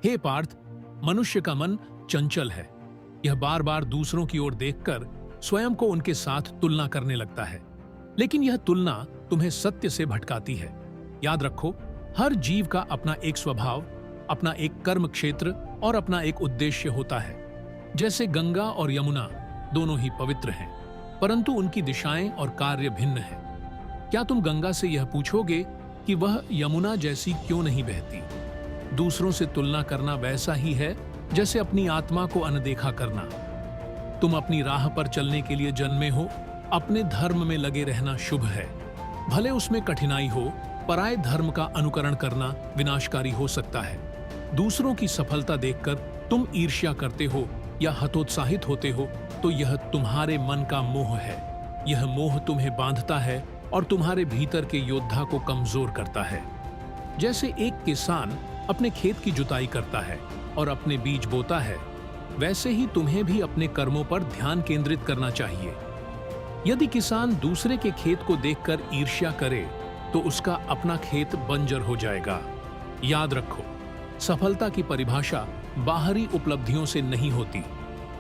हे पार्थ, मनुष्य का मन चंचल है। यह बार बार दूसरों की ओर देखकर स्वयं को उनके साथ तुलना करने लगता है, लेकिन यह तुलना तुम्हें सत्य से भटकाती है। याद रखो, हर जीव का अपना एक स्वभाव, अपना एक कर्म क्षेत्र और अपना एक उद्देश्य होता है। जैसे गंगा और यमुना दोनों ही पवित्र हैं, परंतु उनकी दिशाएं और कार्य भिन्न हैं। क्या तुम गंगा से यह पूछोगे कि वह यमुना जैसी क्यों नहीं बहती? दूसरों से तुलना करना वैसा ही है जैसे अपनी आत्मा को अनदेखा करना। तुम अपनी राह पर चलने के लिए जन्मे हो, अपने धर्म में लगे रहना शुभ है। भले उसमें कठिनाई हो, पराये धर्म का अनुकरण करना विनाशकारी हो सकता है। दूसरों की सफलता देखकर तुम ईर्ष्या करते हो या हतोत्साहित होते हो, तो यह तुम्हारे मन का मोह है। यह मोह तुम्हें बांधता है और तुम्हारे भीतर के योद्धा को कमजोर करता है। जैसे एक किसान अपने खेत की जुताई करता है और अपने बीज बोता है, वैसे ही तुम्हें भी अपने कर्मों पर ध्यान केंद्रित करना चाहिए। यदि किसान दूसरे के खेत को देखकर ईर्ष्या करे तो उसका अपना खेत बंजर हो जाएगा। याद रखो, सफलता की परिभाषा बाहरी उपलब्धियों से नहीं होती,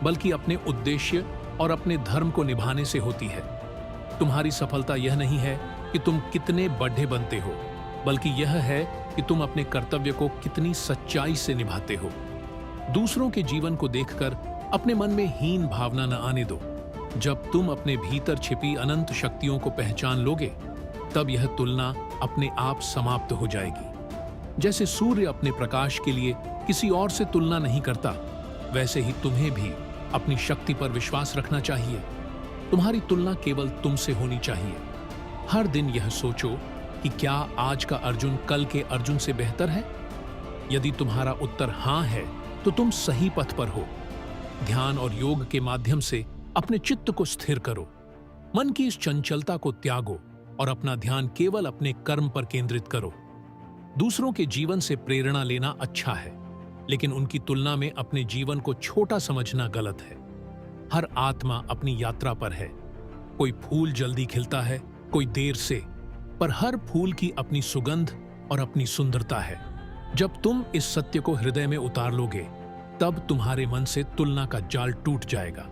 बल्कि अपने उद्देश्य और अपने धर्म को निभाने से होती है। तुम्हारी सफलता यह नहीं है कि तुम कितने बढ़े बनते हो, बल्कि यह है कि तुम अपने कर्तव्य को कितनी सच्चाई से निभाते हो। दूसरों के जीवन को देखकर अपने मन में हीन भावना न आने दो। जब तुम अपने भीतर छिपी अनंत शक्तियों को पहचान लोगे, तब यह तुलना अपने आप समाप्त हो जाएगी। जैसे सूर्य अपने प्रकाश के लिए किसी और से तुलना नहीं करता, वैसे ही तुम्हें भी अपनी शक्ति पर विश्वास रखना चाहिए। तुम्हारी तुलना केवल तुमसे होनी चाहिए। हर दिन यह सोचो कि क्या आज का अर्जुन कल के अर्जुन से बेहतर है? यदि तुम्हारा उत्तर हाँ है, तो तुम सही पथ पर हो। ध्यान और योग के माध्यम से अपने चित्त को स्थिर करो। मन की इस चंचलता को त्यागो और अपना ध्यान केवल अपने कर्म पर केंद्रित करो। दूसरों के जीवन से प्रेरणा लेना अच्छा है, लेकिन उनकी तुलना में अपने जीवन को छोटा समझना गलत है। हर आत्मा अपनी यात्रा पर है। कोई फूल जल्दी खिलता है, कोई देर से, पर हर फूल की अपनी सुगंध और अपनी सुंदरता है। जब तुम इस सत्य को हृदय में उतार लोगे, तब तुम्हारे मन से तुलना का जाल टूट जाएगा।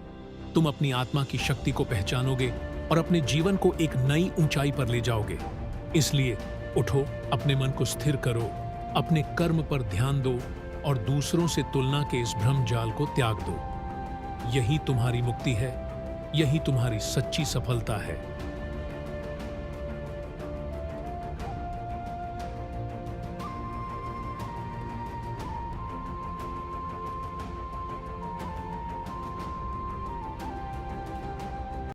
तुम अपनी आत्मा की शक्ति को पहचानोगे और अपने जीवन को एक नई ऊंचाई पर ले जाओगे। इसलिए उठो, अपने मन को स्थिर करो, अपने कर्म पर ध्यान दो और दूसरों से तुलना के इस भ्रम जाल को त्याग दो। यही तुम्हारी मुक्ति है, यही तुम्हारी सच्ची सफलता है।